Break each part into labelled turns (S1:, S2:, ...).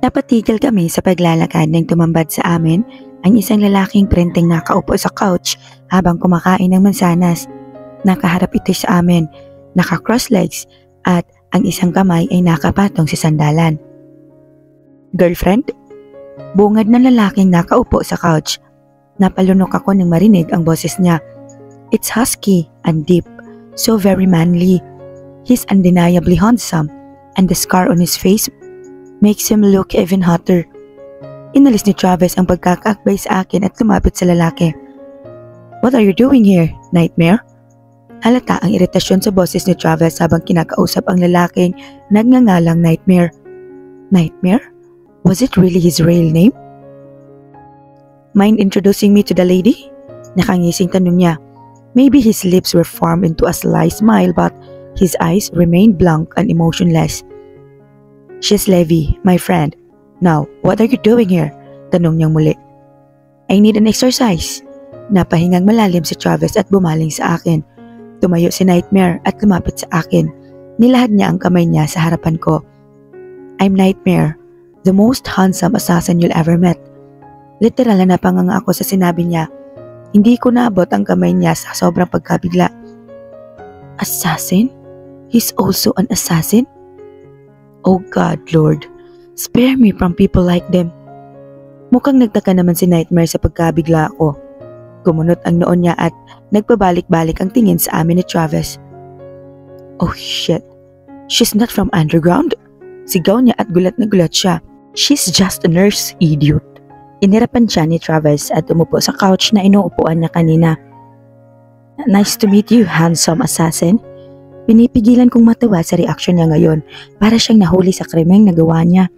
S1: Napatigil kami sa paglalakad nang tumambad sa amin ang isang lalaking prenteng nakaupo sa couch habang kumakain ng mansanas. Nakaharap ito sa amin, naka-cross legs at ang isang kamay ay nakapatong sa sandalan. Girlfriend? Bungad ng lalaking nakaupo sa couch. Napalunok ako nang marinig ang boses niya. It's husky and deep, so very manly. He's undeniably handsome and the scar on his face makes him look even hotter. Inalis ni Travis ang pagkakaakbay sa akin at lumapit sa lalaki. What are you doing here, Nightmare? Halata ang iritasyon sa boses ni Travis habang kinakausap ang lalaking nagngangalang Nightmare. Nightmare? Was it really his real name? Mind introducing me to the lady? Nakangising tanong niya. Maybe his lips were formed into a sly smile but his eyes remained blank and emotionless. She's Levi, my friend. Now, what are you doing here? Tanong niyang muli. I need an exercise. Napahingang malalim si Travis at bumaling sa akin. Tumayo si Nightmare at lumapit sa akin. Nilahad niya ang kamay niya sa harapan ko. I'm Nightmare, the most handsome assassin you'll ever met. Literal na napanganga ako sa sinabi niya. Hindi ko naabot ang kamay niya sa sobrang pagkabigla. Assassin? He's also an assassin? Oh God, Lord, spare me from people like them. Mukhang nagtaka naman si Nightmare sa pagkabigla ko. Gumunot ang noon niya at nagpabalik-balik ang tingin sa amin ni Travis. Oh shit, she's not from underground? Sigaw niya at gulat na gulat siya. She's just a nurse, idiot. Inirapan siya ni Travis at umupo sa couch na inuupuan niya kanina. Nice to meet you, handsome assassin. Pinipigilan kong matawa sa reaksyon niya ngayon para siyang nahuli sa krimeng nagawa niya.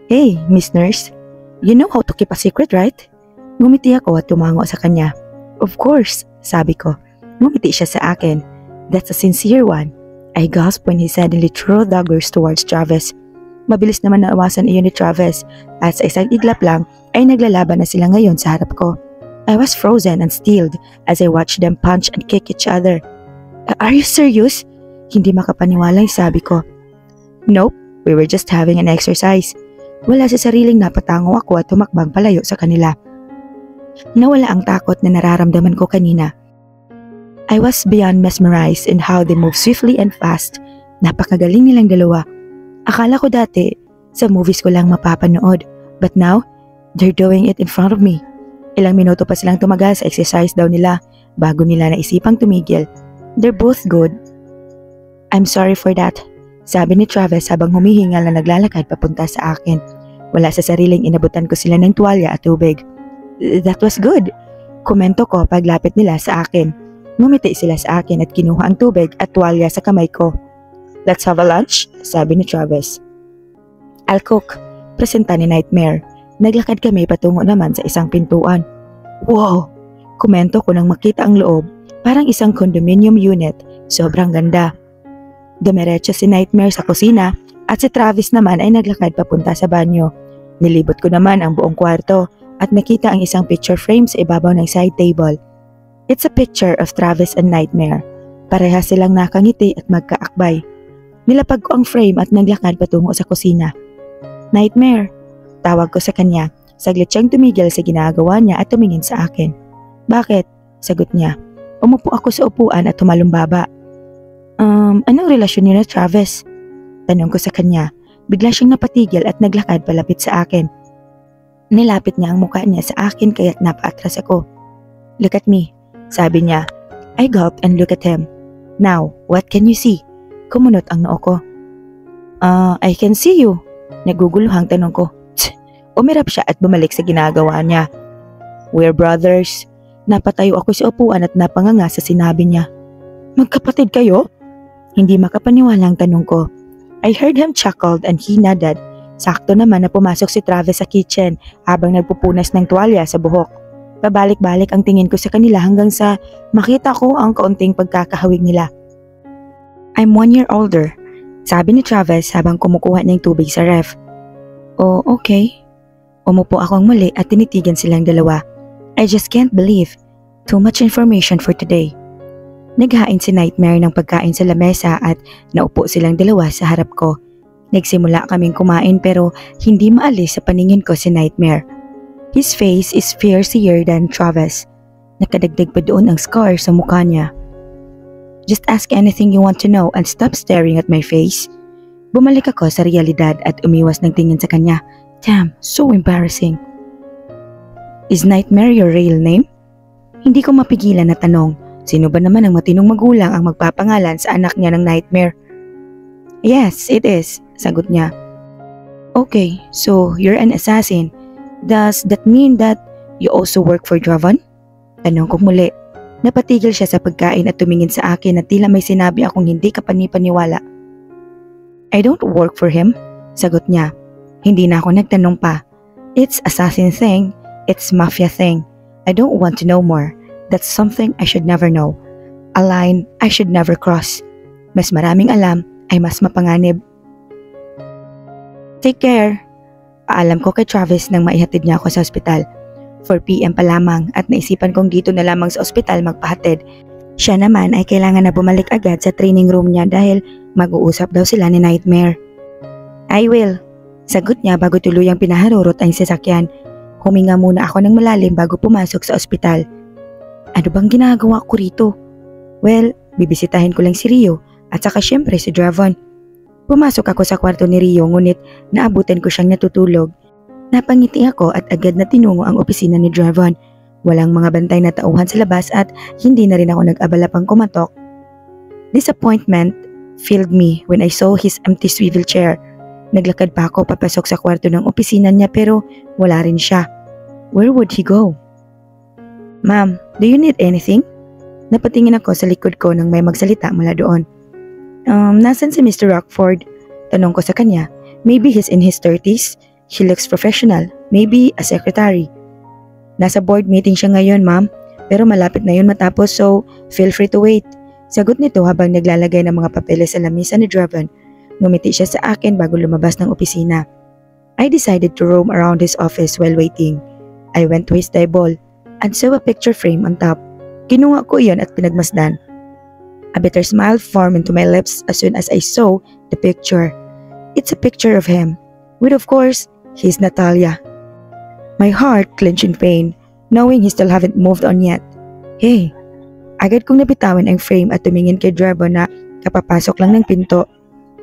S1: Hey, Miss Nurse, you know how to keep a secret, right? Ngumiti ako at tumango sa kanya. Of course, sabi ko. Ngumiti siya sa akin. That's a sincere one. I gasped when he suddenly threw daggers towards Travis. Mabilis naman naawasan iyon ni Travis at sa isang iglap lang ay naglalaban na sila ngayon sa harap ko. I was frozen and stilled as I watched them punch and kick each other. Are you serious? Hindi makapaniwala sabi ko. Nope, we were just having an exercise. Wala sa sariling napatango ako at tumakbang palayo sa kanila. Nawala ang takot na nararamdaman ko kanina. I was beyond mesmerized in how they moved swiftly and fast. Napakagaling nilang dalawa. Akala ko dati, sa movies ko lang mapapanood. But now, they're doing it in front of me. Ilang minuto pa silang tumagal sa exercise daw nila bago nila naisipang tumigil. They're both good. I'm sorry for that, sabi ni Travis habang humihingal na naglalakad papunta sa akin. Wala sa sariling inabutan ko sila ng tuwalya at tubig. That was good, komento ko paglapit nila sa akin. Ngumiti sila sa akin at kinuha ang tubig at tuwalya sa kamay ko. Let's have a lunch, sabi ni Travis. I'll cook, presenta ni Nightmare. Naglakad kami patungo naman sa isang pintuan. Wow, komento ko nang makita ang loob. Parang isang condominium unit, sobrang ganda. Dumiretso si Nightmare sa kusina at si Travis naman ay naglakad papunta sa banyo. Nilibot ko naman ang buong kwarto at nakita ang isang picture frame sa ibabaw ng side table. It's a picture of Travis and Nightmare. Parehas silang nakangiti at magkaakbay. Nilapag ko ang frame at naglakad patungo sa kusina. Nightmare, tawag ko sa kanya. Saglit siyang tumigil sa ginagawa niya at tumingin sa akin. Bakit? Sagot niya. Umupo ako sa upuan at tumalumbaba. Anong relasyon niyo na Travis? Tanong ko sa kanya. Bigla siyang napatigil at naglakad palapit sa akin. Nilapit niya ang mukha niya sa akin kaya't napaatras ako. Look at me, sabi niya. I gulped and looked at him. Now, what can you see? Kumunot ang noo ko. I can see you. Naguguluhang tanong ko. Umirap siya at bumalik sa ginagawa niya. We're brothers. Napatayo ako sa upuan at napanganga sa sinabi niya. Magkapatid kayo? Hindi makapaniwalang tanong ko. I heard him chuckled and he nodded. Sakto naman na pumasok si Travis sa kitchen habang nagpupunas ng tuwalya sa buhok. Pabalik-balik ang tingin ko sa kanila hanggang sa makita ko ang kaunting pagkakahawig nila. I'm 1 year older, sabi ni Travis habang kumukuha ng tubig sa ref. Oh, okay. Umupo akong muli at tinitigan silang dalawa. I just can't believe. Too much information for today. Naghain si Nightmare ng pagkain sa lamesa at naupo silang dalawa sa harap ko. Nagsimula kaming kumain pero hindi maalis sa paningin ko si Nightmare. His face is fiercer than Travis. Nakadagdag pa doon ang scar sa mukha niya. Just ask anything you want to know and stop staring at my face. Bumalik ako sa realidad at umiwas ng tingin sa kanya. Damn, so embarrassing. Is Nightmare your real name? Hindi ko mapigilan na tanong. Sino ba naman ang matinong magulang ang magpapangalan sa anak niya ng Nightmare? Yes, it is, sagot niya. Okay, so you're an assassin. Does that mean that you also work for Dravon? Tanong ko muli. Napatigil siya sa pagkain at tumingin sa akin na tila may sinabi akong hindi kapanipaniwala. I don't work for him, sagot niya. Hindi na ako nagtanong pa. It's assassin thing, it's mafia thing. I don't want to know more. That's something I should never know. A line I should never cross. Mas maraming alam ay mas mapanganib. Take care. Paalam ko kay Travis nang maihatid niya ako sa ospital. 4 PM pa lamang at naisipan kong dito na lamang sa ospital magpahatid. Siya naman ay kailangan na bumalik agad sa training room niya dahil mag-uusap daw sila ni Nightmare. I will, sagot niya bago tuluyang pinaharurot ang sasakyan. Huminga muna ako ng malalim bago pumasok sa ospital. Ano bang ginagawa ko rito? Well, bibisitahin ko lang si Rio at saka syempre si Dravon. Pumasok ako sa kwarto ni Rio ngunit naabutan ko siyang natutulog. Napangiti ako at agad na tinungo ang opisina ni Dravon. Walang mga bantay na tauhan sa labas at hindi na rin ako nag-abala pang kumatok. Disappointment filled me when I saw his empty swivel chair. Naglakad pa ako papasok sa kwarto ng opisina niya pero wala rin siya. Where would he go? Ma'am, do you need anything? Napatingin ako sa likod ko nang may magsalita mula doon. Nasan si Mr. Rockford? Tanong ko sa kanya. Maybe he's in his 30s. He looks professional. Maybe a secretary. Nasa board meeting siya ngayon, ma'am. Pero malapit na yun matapos so feel free to wait. Sagot nito habang naglalagay ng mga papeles sa lamesa ni Dravon. Ngumiti siya sa akin bago lumabas ng opisina. I decided to roam around his office while waiting. I went to his table and saw a picture frame on top. Kinuha ko iyon at pinagmasdan. A bitter smile formed into my lips as soon as I saw the picture. It's a picture of him, with of course, his Natalia. My heart clenched in pain, knowing he still haven't moved on yet. Hey, agad kong nabitawan ang frame at tumingin kay Dravon na kapapasok lang ng pinto.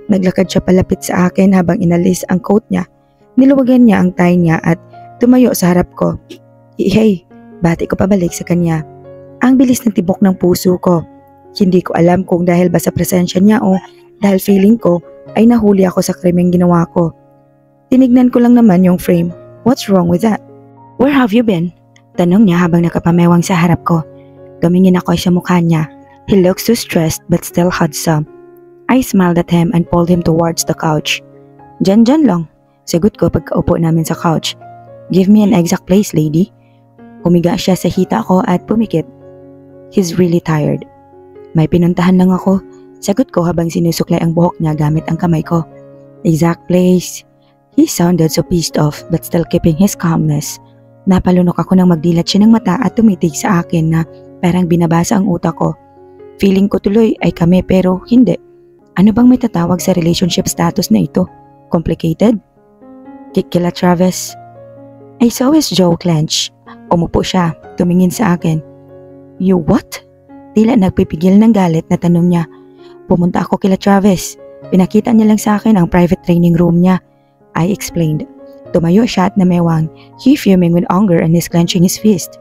S1: Naglakad siya palapit sa akin habang inalis ang coat niya. Niluwagan niya ang tie niya at tumayo sa harap ko. Hey, bati ko pabalik sa kanya. Ang bilis ng tibok ng puso ko. Hindi ko alam kung dahil ba sa presensya niya o dahil feeling ko ay nahuli ako sa krimeng ginawa ko. Tinignan ko lang naman yung frame. What's wrong with that? Where have you been? Tanong niya habang nakapamewang sa harap ko. Tumingin ako sa mukha niya. He looks so stressed but still handsome. I smiled at him and pulled him towards the couch. Diyan lang, sagot ko pagkaupo namin sa couch. Give me an exact place, lady. Humiga siya sa hita ko at pumikit. He's really tired. May pinuntahan lang ako, sagot ko habang sinusuklay ang buhok niya gamit ang kamay ko. Exact place. He sounded so pissed off but still keeping his calmness. Napalunok ako nang magdilat siya ng mata at tumitig sa akin na parang binabasa ang utak ko. Feeling ko tuloy ay kami pero hindi. Ano bang may tatawag sa relationship status na ito? Complicated? Kikila Travis. I saw his jaw clench. Umupo siya, tumingin sa akin. You what? Tila nagpipigil ng galit na tanong niya. Pumunta ako kila Travis. Pinakita niya lang sa akin ang private training room niya. I explained. Tumayo siya at namewang. He fuming with anger and is clenching his fist.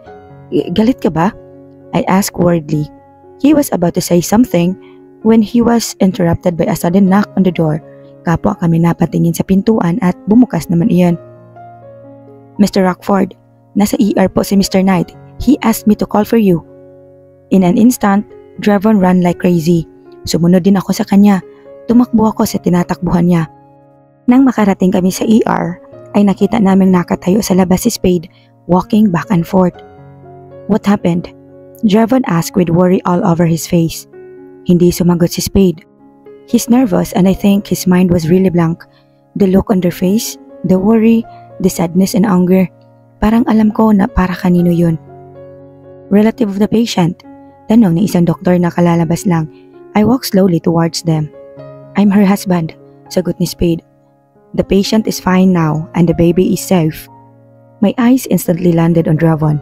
S1: Galit ka ba? I asked worriedly. He was about to say something when he was interrupted by a sudden knock on the door. Kapwa kami napatingin sa pintuan at bumukas naman iyon. Mr. Rockford, nasa ER po si Mr. Knight. He asked me to call for you. In an instant, Dravon ran like crazy. Sumunod din ako sa kanya. Tumakbo ako sa tinatakbuhan niya. Nang makarating kami sa ER, ay nakita naming nakatayo sa labas si Spade, walking back and forth. What happened? Dravon asked with worry all over his face. Hindi sumagot si Spade. He's nervous and I think his mind was really blank. The look on their face, the worry, the sadness and anger. Parang alam ko na para kanino yun. Relative of the patient. Tanong ng isang doktor na kalalabas lang. I walked slowly towards them. I'm her husband, sagot ni Spade. The patient is fine now and the baby is safe. My eyes instantly landed on Dravon.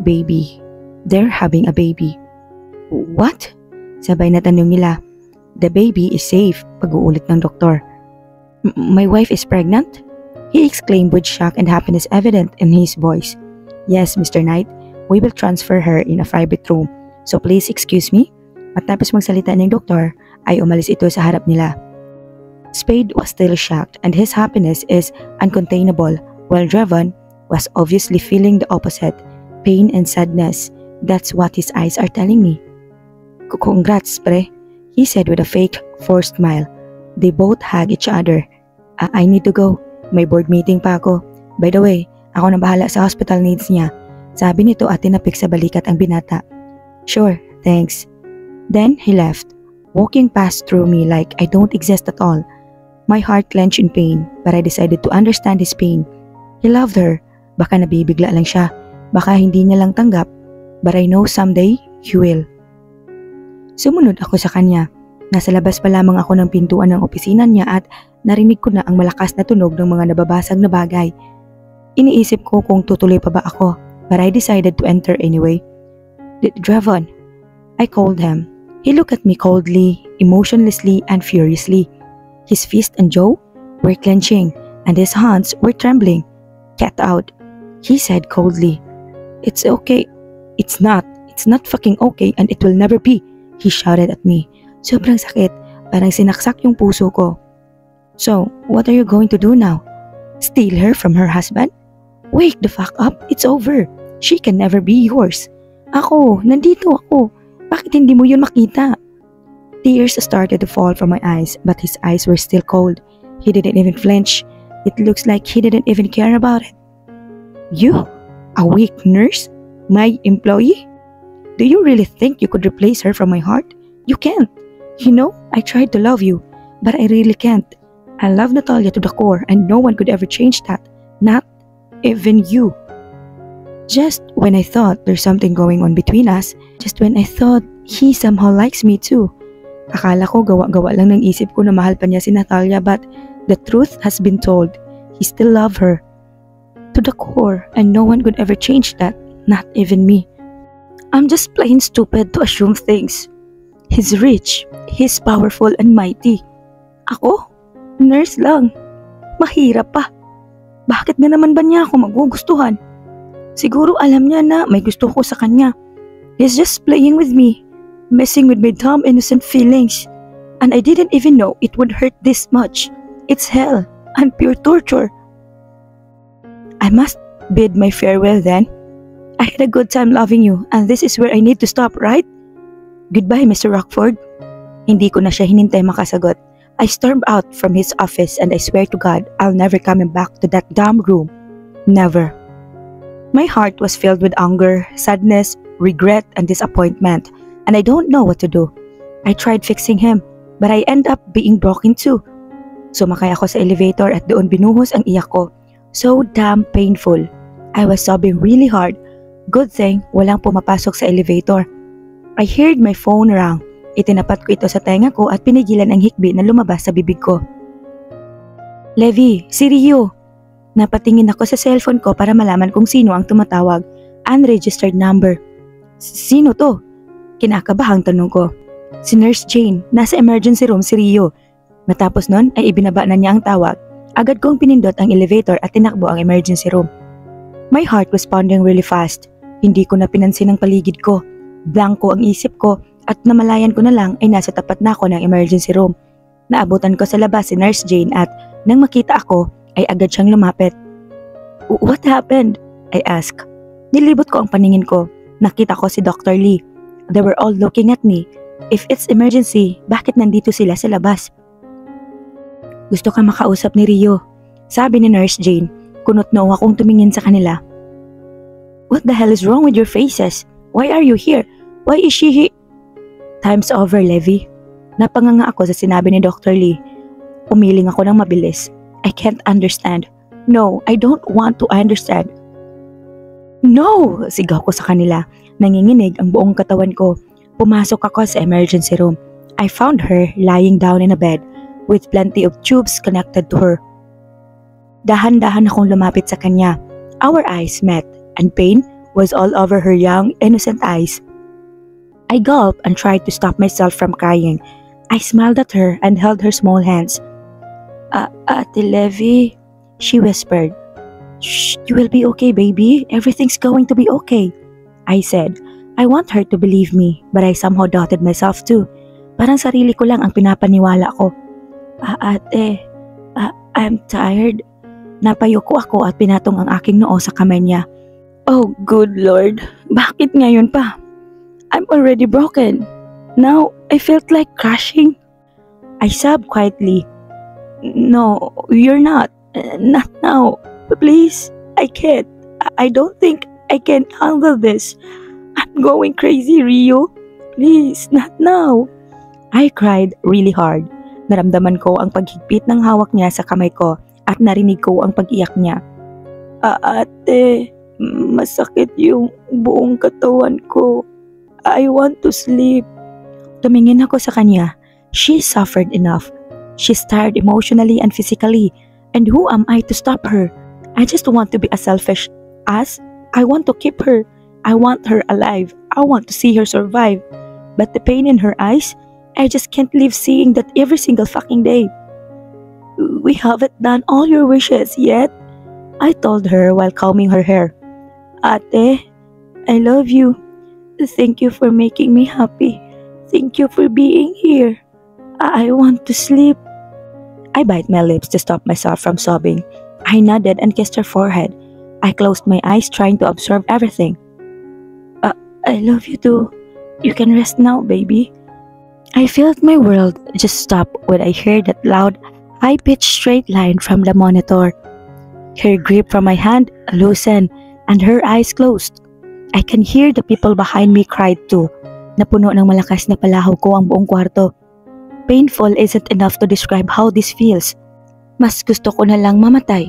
S1: Baby. They're having a baby. What? Sabay na tanong nila. The baby is safe, pag-uulit ng doktor. My wife is pregnant? He exclaimed with shock and happiness evident in his voice. Yes, Mr. Knight, we will transfer her in a private room. So please excuse me. Matapos magsalita ng doktor, ay umalis ito sa harap nila. Spade was still shocked and his happiness is uncontainable while Dravon was obviously feeling the opposite, pain and sadness. That's what his eyes are telling me. Congrats, pre, he said with a fake, forced smile. They both hugged each other. I need to go. May board meeting pa ako. By the way, ako na bahala sa hospital needs niya. Sabi nito at tinapik sa balikat ang binata. Sure, thanks. Then he left, walking past through me like I don't exist at all. My heart clenched in pain, but I decided to understand his pain. He loved her. Baka nabibigla lang siya. Baka hindi niya lang tanggap. But I know someday, he will. Sumunod ako sa kanya. Nasa labas pa lamang ako ng pintuan ng opisina niya at narinig ko na ang malakas na tunog ng mga nababasag na bagay. Iniisip ko kung tutuloy pa ba ako, but I decided to enter anyway. Dravon, I called him. He looked at me coldly, emotionlessly, and furiously. His fist and jaw were clenching, and his hands were trembling. Get out, he said coldly. It's okay. It's not fucking okay and it will never be, he shouted at me. Sobrang sakit, parang sinaksak yung puso ko. So, what are you going to do now? Steal her from her husband? Wake the fuck up, it's over. She can never be yours. Nandito ako. Bakit hindi mo yun makita? Tears started to fall from my eyes, but his eyes were still cold. He didn't even flinch. It looks like he didn't even care about it. You? A weak nurse? My employee? Do you really think you could replace her from my heart? You can't. You know, I tried to love you, but I really can't. I love Natalia to the core and no one could ever change that. Not even you. Just when I thought there's something going on between us, just when I thought he somehow likes me too. Akala ko gawa-gawa lang ng isip ko na mahal pa niya si Natalia, but the truth has been told. He still loved her. To the core, and no one could ever change that. Not even me. I'm just plain stupid to assume things. He's rich. He's powerful and mighty. Ako? Nurse lang. Mahirap pa. Bakit na naman ba niya ako magugustuhan? Siguro alam niya na may gusto ko sa kanya. He's just playing with me, messing with my dumb innocent feelings. And I didn't even know it would hurt this much. It's hell and pure torture. I must bid my farewell then. I had a good time loving you and this is where I need to stop, right? Goodbye, Mr. Rockford. Hindi ko na siya hinintay makasagot. I stormed out from his office and I swear to God, I'll never coming back to that damn room. Never. My heart was filled with anger, sadness, regret, and disappointment, and I don't know what to do. I tried fixing him, but I end up being broken too. Sumakay ako sa elevator at doon binuhos ang iyak ko. So damn painful. I was sobbing really hard. Good thing walang pumapasok sa elevator. I heard my phone rang. Itinapat ko ito sa tenga ko at pinigilan ang hikbi na lumabas sa bibig ko. Levi, si Rio. Napatingin ako sa cellphone ko para malaman kung sino ang tumatawag. Unregistered number. Sino to? Kinakabahang tanong ko. Si Nurse Jane, nasa emergency room si Rio. Matapos nun ay ibinaba na niya ang tawag. Agad kong pinindot ang elevator at tinakbo ang emergency room. My heart was pounding really fast. Hindi ko na pinansin ang paligid ko. Blanko ang isip ko at namalayan ko na lang ay nasa tapat na ako ng emergency room. Naabutan ko sa labas si Nurse Jane at nang makita ako ay agad siyang lumapit. What happened? I asked. Nilibot ko ang paningin ko. Nakita ko si Dr. Lee. They were all looking at me. If it's emergency, bakit nandito sila sa labas? Gusto ka makausap ni Rio. Sabi ni Nurse Jane. Kunot noo akong tumingin sa kanila. What the hell is wrong with your faces? Why are you here? Why is she here? Time's over, Levi. Napanganga ako sa sinabi ni Dr. Lee. Umiling ako ng mabilis. I can't understand. No, I don't want to understand. No! Sigaw ko sa kanila. Nanginginig ang buong katawan ko. Pumasok ako sa emergency room. I found her lying down in a bed with plenty of tubes connected to her. Dahan-dahan akong lumapit sa kanya. Our eyes met, and pain was all over her young, innocent eyes. I gulped and tried to stop myself from crying. I smiled at her and held her small hands. Ate Levi, she whispered. Shh, you will be okay, baby. Everything's going to be okay, I said. I want her to believe me, but I somehow doubted myself too. Parang sarili ko lang ang pinapaniwala ko. Ate, I'm tired. Napayuko ako at pinatong ang aking noo sa kamay niya. Oh, good Lord. Bakit ngayon pa? I'm already broken. Now, I felt like crashing. I sobbed quietly. No, you're not. Not now. Please, I can't. I don't think I can handle this. I'm going crazy, Rio. Please, not now. I cried really hard. Naramdaman ko ang paghigpit ng hawak niya sa kamay ko at narinig ko ang pag-iyak niya. Ate, masakit yung buong katawan ko. I want to sleep. Tumingin ako sa kanya. She suffered enough. She's tired emotionally and physically. And who am I to stop her? I just want to be as selfish as I want to keep her. I want her alive. I want to see her survive. But the pain in her eyes, I just can't live seeing that every single fucking day. We haven't done all your wishes yet, I told her while combing her hair. Ate, I love you. Thank you for making me happy. Thank you for being here. I want to sleep. I bite my lips to stop myself from sobbing. I nodded and kissed her forehead. I closed my eyes trying to absorb everything. I love you too. You can rest now, baby. I felt my world just stop when I heard that loud, high-pitched straight line from the monitor. Her grip from my hand loosened and her eyes closed. I can hear the people behind me cried too. Napuno ng malakas na palahaw ko ang buong kwarto. Painful isn't enough to describe how this feels. Mas gusto ko na lang mamatay.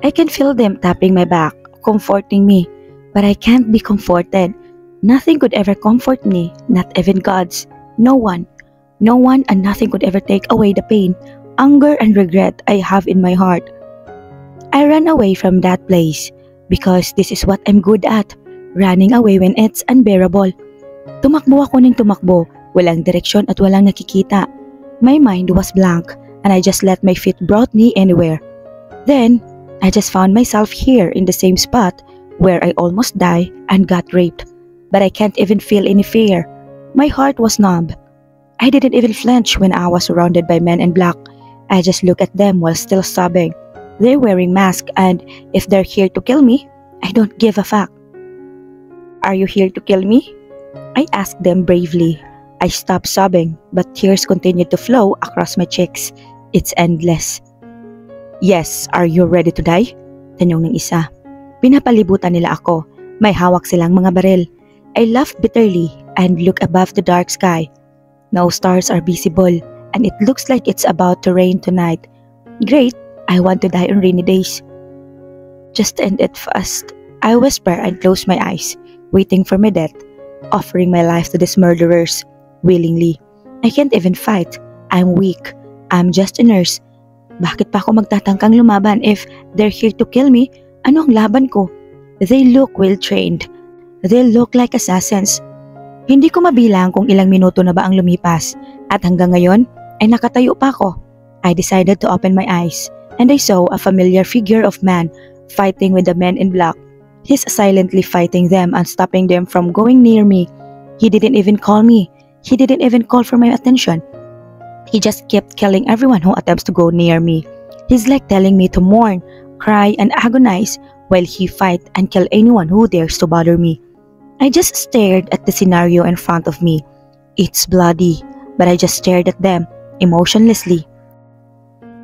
S1: I can feel them tapping my back, comforting me. But I can't be comforted. Nothing could ever comfort me, not even God's. No one. No one and nothing could ever take away the pain, anger and regret I have in my heart. I ran away from that place because this is what I'm good at, running away when it's unbearable. Tumakbo ako ng tumakbo, walang direksyon at walang nakikita. My mind was blank and I just let my feet brought me anywhere. Then, I just found myself here in the same spot where I almost died and got raped. But I can't even feel any fear. My heart was numb. I didn't even flinch when I was surrounded by men in black. I just looked at them while still sobbing. They're wearing masks and if they're here to kill me, I don't give a fuck. Are you here to kill me? I asked them bravely. I stopped sobbing, but tears continued to flow across my cheeks. It's endless. Yes, are you ready to die? Tanong ng isa. Pinapalibutan nila ako. May hawak silang mga baril. I laughed bitterly and looked above the dark sky. No stars are visible and it looks like it's about to rain tonight. Great, I want to die on rainy days. Just end it fast. I whisper and close my eyes, waiting for my death, offering my life to these murderers, willingly. I can't even fight. I'm weak. I'm just a nurse. Bakit pa ako magtatangkang lumaban if they're here to kill me? Ano ang laban ko? They look well-trained. They look like assassins. Hindi ko mabilang kung ilang minuto na ba ang lumipas at hanggang ngayon ay nakatayo pa ako. I decided to open my eyes and I saw a familiar figure of man fighting with the men in black. He's silently fighting them and stopping them from going near me. He didn't even call me. He didn't even call for my attention. He just kept killing everyone who attempts to go near me. He's like telling me to mourn, cry, and agonize while he fight and kill anyone who dares to bother me. I just stared at the scenario in front of me. It's bloody, but I just stared at them, emotionlessly.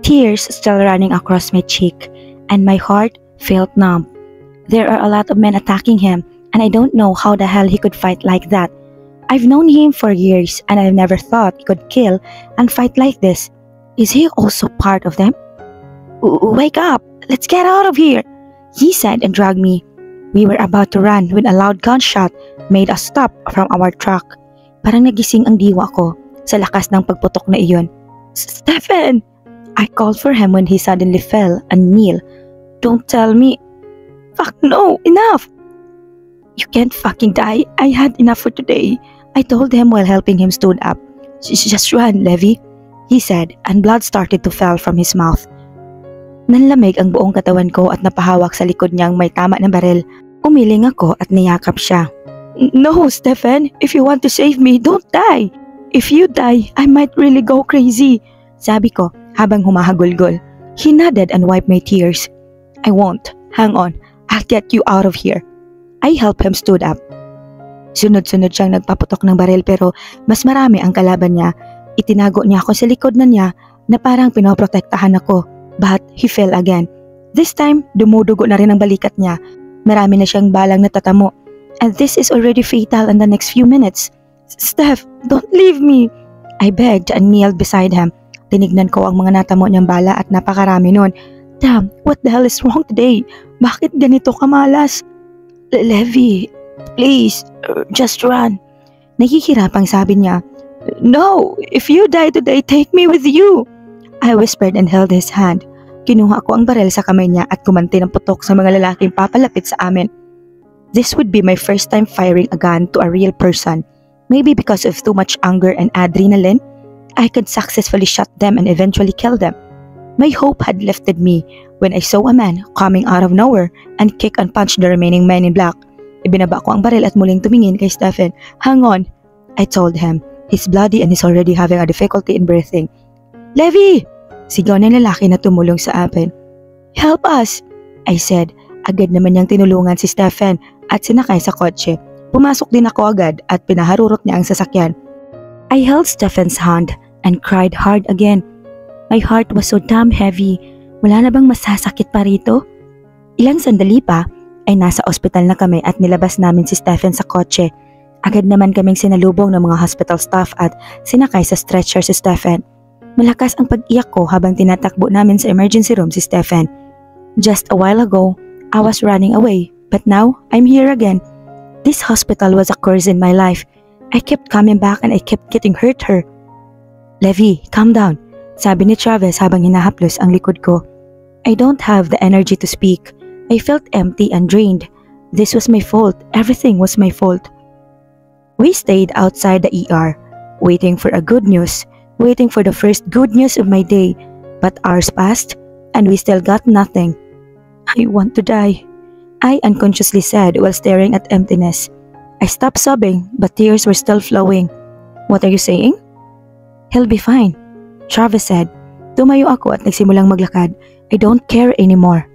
S1: Tears still running across my cheek, and my heart felt numb. There are a lot of men attacking him, and I don't know how the hell he could fight like that. I've known him for years, and I've never thought he could kill and fight like this. Is he also part of them? Wake up! Let's get out of here! He said and dragged me. We were about to run when a loud gunshot made us stop from our truck. Parang nagising ang diwa ko sa lakas ng pagputok na iyon. Stephen! I called for him when he suddenly fell and kneel don't tell me. Fuck no, enough! You can't fucking die. I had enough for today. I told him while helping him stood up. Just run, Levi, he said, and blood started to fall from his mouth. Nanlamig ang buong katawan ko at napahawak sa likod niyang may tama ng baril. Umiling ako at niyakap siya. No, Stefan, if you want to save me, don't die. If you die, I might really go crazy, sabi ko habang humahagulgol. He nodded and wiped my tears. I won't. Hang on. I'll get you out of here. I helped him stood up. Sunod-sunod siyang nagpaputok ng baril pero mas marami ang kalaban niya. Itinago niya ako sa likod na niya na parang pinoprotektahan ako. But he fell again. This time, dumudugo na rin ang balikat niya. Marami na siyang balang natatamo. And this is already fatal in the next few minutes. Steph, don't leave me. I begged and kneeled beside him. Tinignan ko ang mga natamo niyang bala at napakarami nun. Damn, what the hell is wrong today? Bakit ganito kamalas? Levi, please, just run. Nahihirapang sabi niya. No, if you die today, take me with you. I whispered and held his hand. Kinuha ko ang baril sa kamay niya at kumanti ng putok sa mga lalaking papalapit sa amin. This would be my first time firing a gun to a real person. Maybe because of too much anger and adrenaline, I could successfully shot them and eventually kill them. My hope had lifted me when I saw a man coming out of nowhere and kick and punch the remaining men in black. Ibinaba ko ang baril at muling tumingin kay Stephen. Hang on, I told him. He's bloody and he's already having a difficulty in breathing. Levi! Sigaw ng lalaki na tumulong sa akin. Help us! I said. Agad naman niyang tinulungan si Stephen at sinakay sa kotse. Pumasok din ako agad at pinaharurot niya ang sasakyan. I held Stephen's hand and cried hard again. My heart was so damn heavy. Wala na bang masasakit pa rito? Ilang sandali pa ay nasa ospital na kami at nilabas namin si Stephen sa kotse. Agad naman kaming sinalubong ng mga hospital staff at sinakay sa stretcher si Stephen. Malakas ang pag-iyak ko habang tinatakbo namin sa emergency room si Stephen. Just a while ago, I was running away, but now I'm here again. This hospital was a curse in my life. I kept coming back and I kept getting hurt here. Levi, calm down, sabi ni Travis habang hinahaplos ang likod ko. I don't have the energy to speak. I felt empty and drained. This was my fault. Everything was my fault. We stayed outside the ER, waiting for a good news, waiting for the first good news of my day. But hours passed, and we still got nothing. I want to die, I unconsciously said while staring at emptiness. I stopped sobbing, but tears were still flowing. What are you saying? He'll be fine, Travis said. Tumayo ako at nagsimulang maglakad. I don't care anymore.